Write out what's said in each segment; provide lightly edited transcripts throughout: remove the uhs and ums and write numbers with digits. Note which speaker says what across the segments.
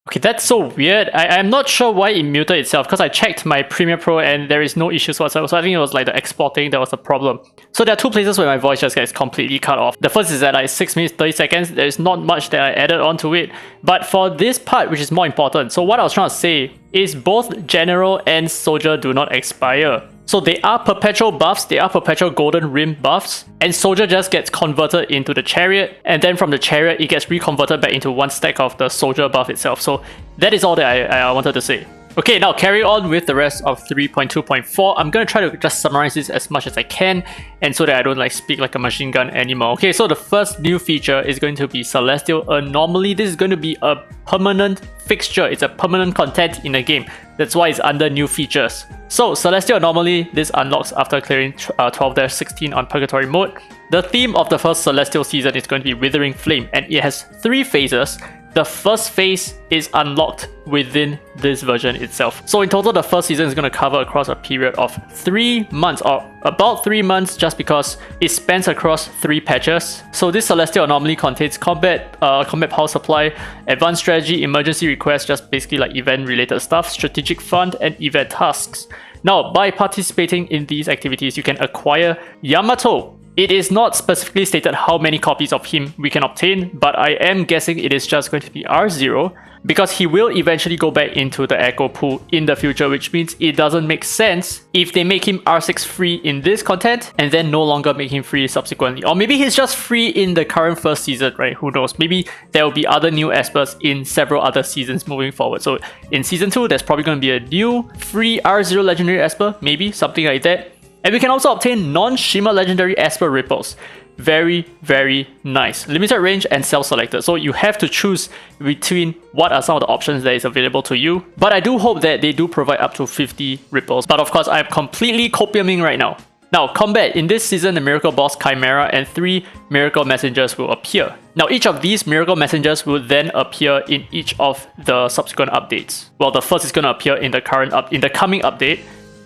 Speaker 1: Okay, that's so weird. I'm not sure why it muted itself because I checked my Premiere Pro and there is no issues whatsoever. So I think it was like the exporting that was the problem. So there are two places where my voice just gets completely cut off. The first is at like 6 minutes 30 seconds. There's not much that I added onto it. But for this part, which is more important, so what I was trying to say is both General and Soldier do not expire. So they are perpetual buffs, they are perpetual golden rim buffs, and Soldier just gets converted into the Chariot, and then from the Chariot it gets reconverted back into one stack of the Soldier buff itself. So that is all that I wanted to say. Okay, now carry on with the rest of 3.2.4. I'm gonna try to just summarize this as much as I can, and so that I don't like speak like a machine gun anymore. Okay, so the first new feature is going to be Celestial Anomaly. This is going to be a permanent fixture. It's a permanent content in the game. That's why it's under new features. So Celestial Anomaly, this unlocks after clearing 12-16 on Purgatory mode. The theme of the first Celestial season is going to be Withering Flame, and it has 3 phases. The first phase is unlocked within this version itself. So in total, the first season is going to cover across a period of 3 months, or about 3 months, just because it spans across 3 patches. So this Celestial Anomaly contains combat power supply, advanced strategy, emergency requests, just basically like event-related stuff, strategic fund, and event tasks. Now, by participating in these activities, you can acquire Yamato. It is not specifically stated how many copies of him we can obtain, but I am guessing it is just going to be R0 because he will eventually go back into the Echo pool in the future, which means it doesn't make sense if they make him R6 free in this content and then no longer make him free subsequently. Or maybe he's just free in the current first season, right? Who knows? Maybe there will be other new espers in several other seasons moving forward. So in season 2, there's probably going to be a new free R0 legendary esper, maybe something like that. And we can also obtain non-Shimmer Legendary Esper Ripples. Very, very nice. Limited range and self-selected. So you have to choose between what are some of the options that is available to you. But I do hope that they do provide up to 50 Ripples. But of course, I'm completely copiuming right now. Now, combat. In this season, the Miracle Boss Chimera and 3 Miracle Messengers will appear. Now, each of these Miracle Messengers will then appear in each of the subsequent updates. Well, the first is going to appear in the coming update.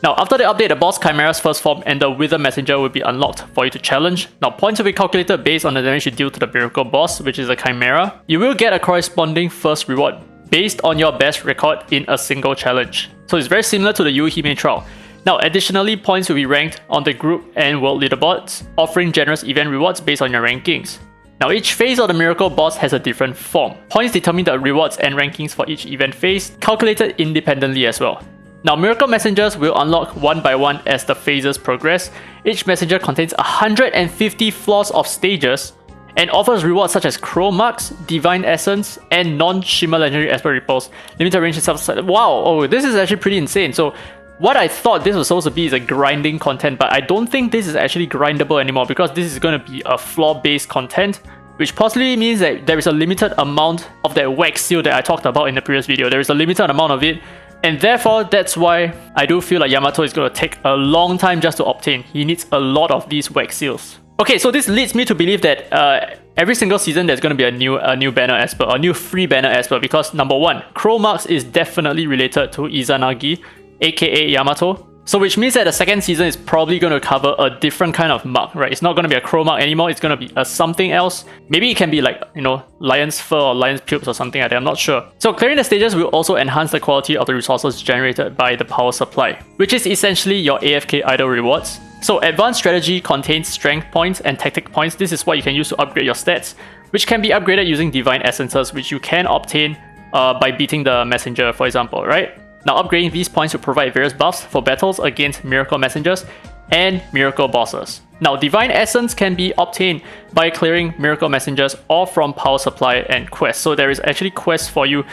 Speaker 1: Now, after the update, the Boss Chimera's first form and the Wither Messenger will be unlocked for you to challenge. Now, points will be calculated based on the damage you deal to the Miracle Boss, which is a Chimera. You will get a corresponding first reward based on your best record in a single challenge. So it's very similar to the Yuhime trial. Now, additionally, points will be ranked on the group and world leaderboards, offering generous event rewards based on your rankings. Now, each phase of the Miracle Boss has a different form. Points determine the rewards and rankings for each event phase, calculated independently as well. Now, Miracle Messengers will unlock one by one as the phases progress. Each messenger contains 150 floors of stages and offers rewards such as Crow Marks, Divine Essence, and non-Shimmer Legendary Esper Ripples. Limited range itself. Wow, oh, this is actually pretty insane. So what I thought this was supposed to be is a grinding content, but I don't think this is actually grindable anymore because this is going to be a floor-based content, which possibly means that there is a limited amount of that wax seal that I talked about in the previous video. There is a limited amount of it. And therefore, that's why I do feel like Yamato is going to take a long time just to obtain. He needs a lot of these wax seals. Okay, so this leads me to believe that every single season there's going to be a new banner esper, a new free banner esper, because number 1, Crow Marks is definitely related to Izanagi, aka Yamato. So which means that the second season is probably going to cover a different kind of mark, right? It's not going to be a crow mark anymore, it's going to be a something else. Maybe it can be like, you know, lion's fur or lion's pubes or something like that, I'm not sure. So clearing the stages will also enhance the quality of the resources generated by the power supply, which is essentially your AFK idol rewards. So advanced strategy contains strength points and tactic points. This is what you can use to upgrade your stats, which can be upgraded using divine essences, which you can obtain by beating the messenger, for example, right? Now, upgrading these points will provide various buffs for battles against Miracle Messengers and Miracle Bosses. Now, Divine Essence can be obtained by clearing Miracle Messengers or from Power Supply and quests. So there is actually quests for you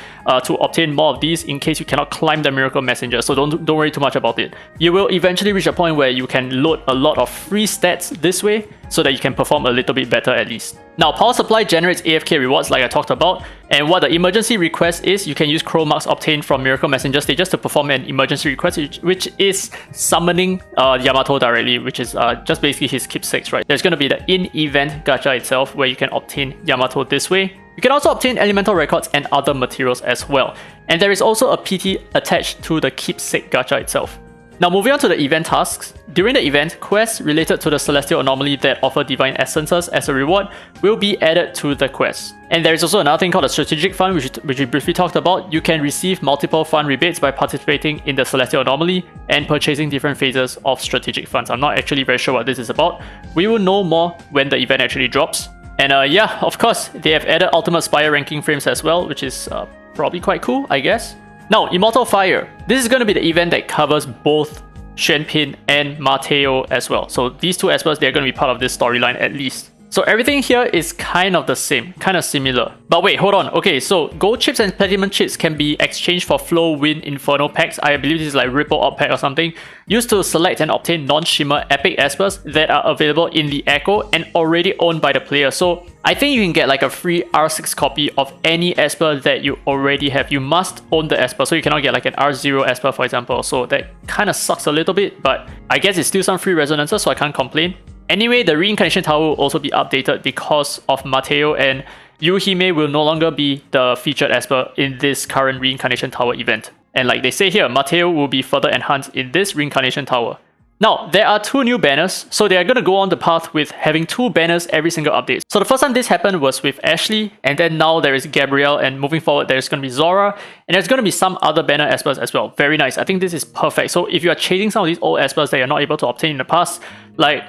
Speaker 1: to obtain more of these in case you cannot climb the Miracle Messenger. So don't worry too much about it. You will eventually reach a point where you can load a lot of free stats this way so that you can perform a little bit better at least. Now, Power Supply generates AFK rewards like I talked about, and what the emergency request is, you can use Crow Marks obtained from Miracle Messenger stages to perform an emergency request, which is summoning Yamato directly, which is just basically his keepsakes, right? There's going to be the in-event gacha itself where you can obtain Yamato this way. You can also obtain elemental records and other materials as well. And there is also a PT attached to the keepsake gacha itself. Now moving on to the event tasks. During the event, quests related to the Celestial Anomaly that offer Divine Essences as a reward will be added to the quest. And there is also another thing called a Strategic Fund, which we briefly talked about. You can receive multiple fund rebates by participating in the Celestial Anomaly and purchasing different phases of Strategic Funds. I'm not actually very sure what this is about. We will know more when the event actually drops. And yeah, of course, they have added Ultimate Spire ranking frames as well, which is probably quite cool, I guess. Now, Immortal Fire. This is going to be the event that covers both Xuanpin and Mateo as well. So these two espers, they're going to be part of this storyline at least. So everything here is kind of the same, kind of similar. But wait, hold on. Okay, so gold chips and platinum chips can be exchanged for Flow, Wind, Inferno packs. I believe this is like Ripple Up pack or something. Used to select and obtain non-shimmer epic espers that are available in the Echo and already owned by the player. So I think you can get like a free R6 copy of any esper that you already have. You must own the esper, so you cannot get like an R0 esper, for example. So that kind of sucks a little bit, but I guess it's still some free resonances, so I can't complain. Anyway, the Reincarnation Tower will also be updated because of Mateo, and Yuhime will no longer be the featured esper in this current Reincarnation Tower event. And like they say here, Mateo will be further enhanced in this Reincarnation Tower. Now, there are 2 new banners, so they are going to go on the path with having 2 banners every single update. So the first time this happened was with Ashley, and then now there is Gabrielle, and moving forward there's going to be Zora, and there's going to be some other banner espers as well. Very nice. I think this is perfect. So if you are chasing some of these old espers that you're not able to obtain in the past, like,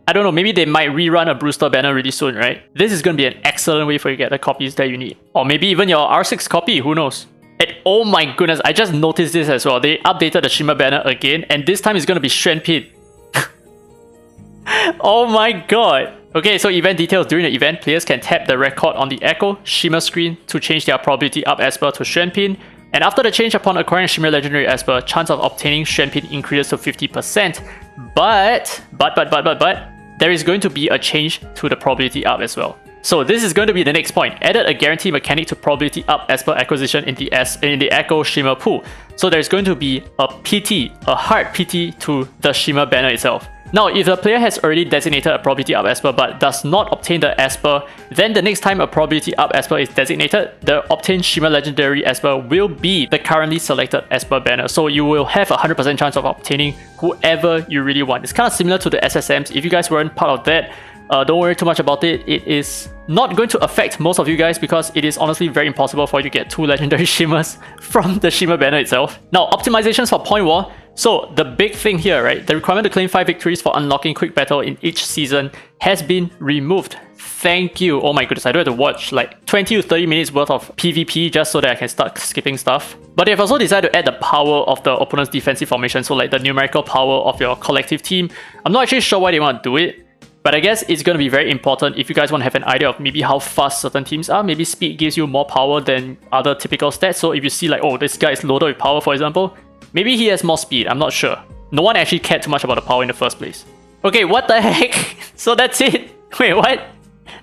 Speaker 1: I don't know, maybe they might rerun a Brewster banner really soon, right? This is going to be an excellent way for you to get the copies that you need. Or maybe even your R6 copy, who knows? And oh my goodness, I just noticed this as well. They updated the Shimmer banner again, and this time it's going to be Xuanpin. Oh my god. Okay, so event details. During the event, players can tap the record on the Echo Shimmer screen to change their probability up esper to Xuanpin. And after the change, upon acquiring Shimmer Legendary Esper, chance of obtaining Xuanpin increases to 50%. But there is going to be a change to the probability up as well. So this is going to be the next point. Added a guarantee mechanic to probability up esper acquisition in the Echo Shimmer pool. So there's going to be a PT, a hard PT to the Shimmer banner itself. Now, if the player has already designated a probability up esper but does not obtain the esper, then the next time a probability up esper is designated, the obtained Shimmer Legendary Esper will be the currently selected esper banner. So you will have a 100% chance of obtaining whoever you really want. It's kind of similar to the SSMs. If you guys weren't part of that, don't worry too much about it. It is not going to affect most of you guys because it is honestly very impossible for you to get 2 legendary Shimmers from the Shimmer banner itself. Now, optimizations for Point War. So the big thing here, right? The requirement to claim 5 victories for unlocking quick battle in each season has been removed. Thank you. Oh my goodness, I don't have to watch like 20 to 30 minutes worth of PvP just so that I can start skipping stuff. But they have also decided to add the power of the opponent's defensive formation, so like the numerical power of your collective team. I'm not actually sure why they want to do it, but I guess it's going to be very important if you guys want to have an idea of maybe how fast certain teams are. Maybe speed gives you more power than other typical stats. So if you see like, oh, this guy is loaded with power, for example, maybe he has more speed, I'm not sure. No one actually cared too much about the power in the first place. Okay, what the heck? So that's it? Wait, what?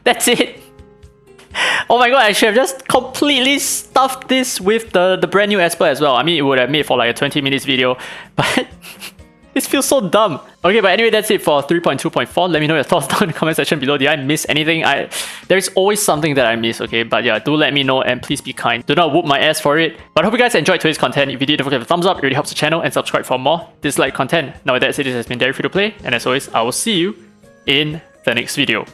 Speaker 1: That's it? Oh my god, I should have just completely stuffed this with the brand new Esper as well. I mean, it would have made for like a 20 minutes video, but this feels so dumb. Okay, but anyway, that's it for 3.2.4. Let me know your thoughts down in the comment section below. Did I miss anything? There's always something that I miss, okay? But yeah, do let me know and please be kind. Do not whoop my ass for it. But I hope you guys enjoyed today's content. If you did, don't forget to thumbs up. It really helps the channel, and subscribe for more Dislyte content. Now with that said, this has been Derry Free to Play, and as always, I will see you in the next video.